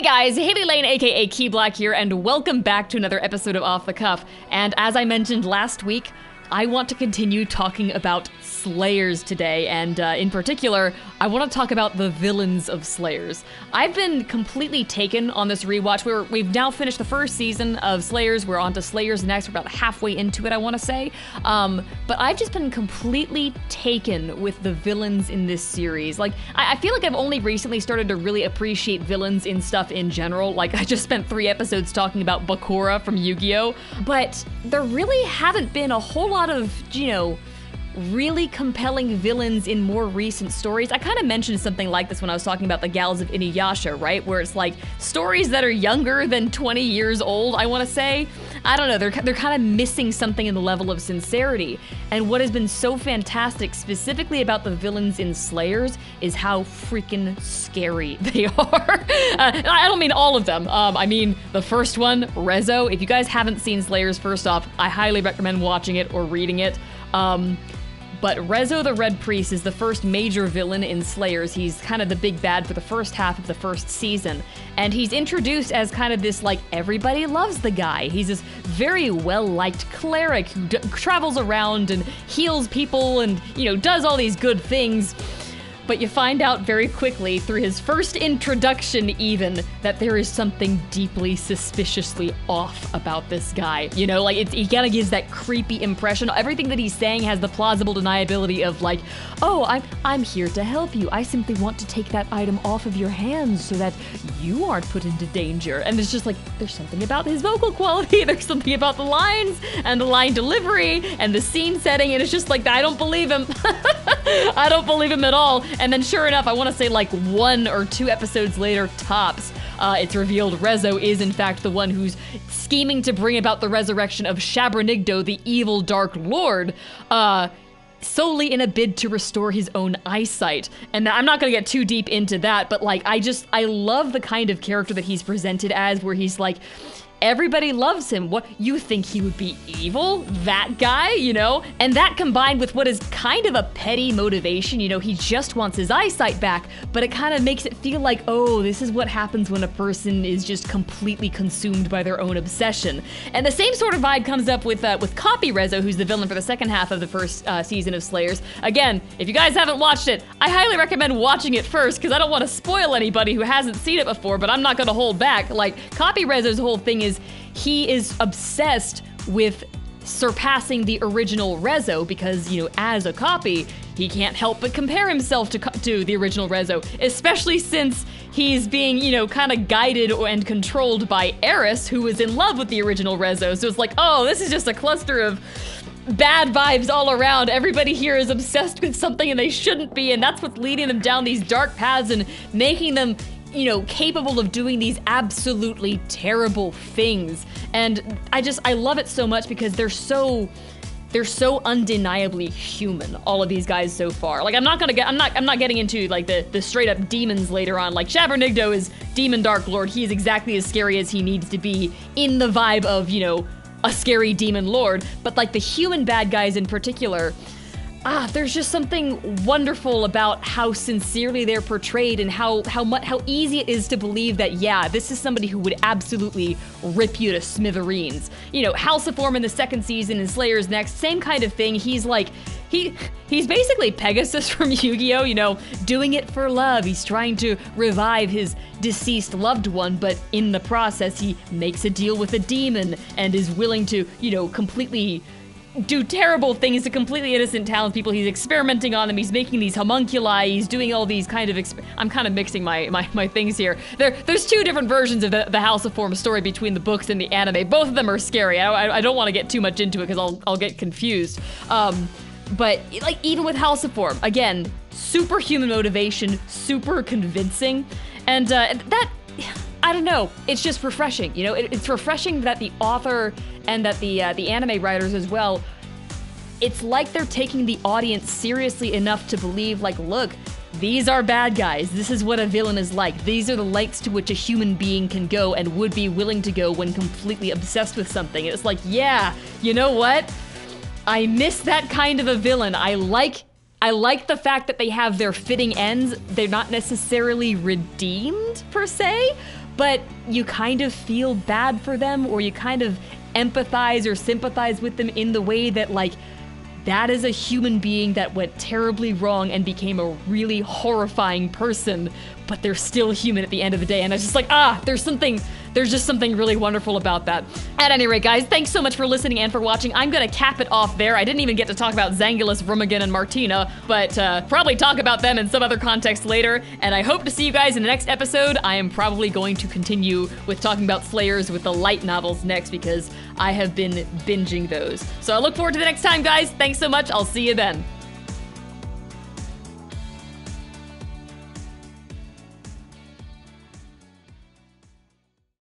guys, Hailey, Lain, aka Key Black here, and welcome back to another episode of Off the Cuff. And as I mentioned last week, I want to continue talking about Slayers today, and in particular, I want to talk about the villains of Slayers. I've been completely taken on this rewatch. We've now finished the first season of Slayers. We're on to Slayers next. We're about halfway into it, I want to say. But I've just been completely taken with the villains in this series. Like, I feel like I've only recently started to really appreciate villains in stuff in general. Like, I just spent 3 episodes talking about Bakura from Yu-Gi-Oh! But there really haven't been a whole lot of, really compelling villains in more recent stories. I kind of mentioned something like this when I was talking about the Gals of Inuyasha, right? Where it's like stories that are younger than 20 years old, I want to say. I don't know, they're kind of missing something in the level of sincerity. And what has been so fantastic, specifically about the villains in Slayers, is how freaking scary they are. I don't mean all of them. I mean the first one, Rezo. If you guys haven't seen Slayers, first off, I highly recommend watching it or reading it. But Rezo the Red Priest is the first major villain in Slayers. He's kind of the big bad for the first half of the first season. And he's introduced as kind of this, like, everybody loves the guy. He's this very well-liked cleric who travels around and heals people and, does all these good things. But you find out very quickly, through his first introduction even, that there is something deeply suspiciously off about this guy. He kind of gives that creepy impression. Everything that he's saying has the plausible deniability of like, oh, I'm here to help you. I simply want to take that item off of your hands so that you aren't put into danger. And it's just like, there's something about his vocal quality, there's something about the lines and the line delivery and the scene setting, and it's just like, I don't believe him. I don't believe him at all. And then sure enough, I want to say like 1 or 2 episodes later, tops, it's revealed Rezo is in fact the one who's scheming to bring about the resurrection of Shabranigdo, the evil Dark Lord, solely in a bid to restore his own eyesight. And I'm not gonna get too deep into that, but like, I love the kind of character that he's presented as, where he's like, everybody loves him. What, you think he would be evil? That guy, And that combined with what is kind of a petty motivation, he just wants his eyesight back, but it kind of makes it feel like, oh, this is what happens when a person is just completely consumed by their own obsession. And the same sort of vibe comes up with Copy Rezo, who's the villain for the second half of the first season of Slayers. Again, if you guys haven't watched it, I highly recommend watching it first, because I don't want to spoil anybody who hasn't seen it before, but I'm not going to hold back. Like, Copy Rezo's whole thing is, he is obsessed with surpassing the original Rezo because, as a copy, he can't help but compare himself to the original Rezo, especially since he's being, kind of guided and controlled by Eris, who was in love with the original Rezo. So it's like, oh, this is just a cluster of bad vibes all around. Everybody here is obsessed with something and they shouldn't be, and that's what's leading them down these dark paths and making them capable of doing these absolutely terrible things. And I love it so much because they're so undeniably human, all of these guys so far. Like, I'm not getting into like the straight up demons later on. Like, Shabranigdo is Demon Dark Lord. He is exactly as scary as he needs to be in the vibe of, a scary demon lord. But like the human bad guys in particular, there's just something wonderful about how sincerely they're portrayed and how easy it is to believe that, yeah, this is somebody who would absolutely rip you to smithereens. Halciform in the second season and Slayers next, same kind of thing. He's like, he's basically Pegasus from Yu-Gi-Oh, doing it for love. He's trying to revive his deceased loved one, but in the process, he makes a deal with a demon and is willing to, completely do terrible things to completely innocent townspeople. He's experimenting on them. He's making these homunculi. He's doing all these kind of I'm kind of mixing my things here. There's 2 different versions of the Halciform story between the books and the anime. Both of them are scary. I don't want to get too much into it because I'll get confused. But like, even with Halciform, again, superhuman motivation, super convincing, and that, I don't know, it's just refreshing. It's refreshing that the author and that the anime writers as well, it's like they're taking the audience seriously enough to believe, like, look, these are bad guys. This is what a villain is like. These are the lengths to which a human being can go and would be willing to go when completely obsessed with something. And it's like, yeah, you know what? I miss that kind of a villain. I like I like the fact that they have their fitting ends. They're not necessarily redeemed, per se, but you kind of feel bad for them, or you kind of empathize or sympathize with them in the way that, like, that is a human being that went terribly wrong and became a really horrifying person, but they're still human at the end of the day. And I was just like, there's just something really wonderful about that. At any rate, guys, thanks so much for listening and for watching. I'm gonna cap it off there. I didn't even get to talk about Zangulus, Rummagen, and Martina, but probably talk about them in some other context later. And I hope to see you guys in the next episode. I am probably going to continue with talking about Slayers with the light novels next, because I have been binging those. So I look forward to the next time, guys. Thanks so much. I'll see you then.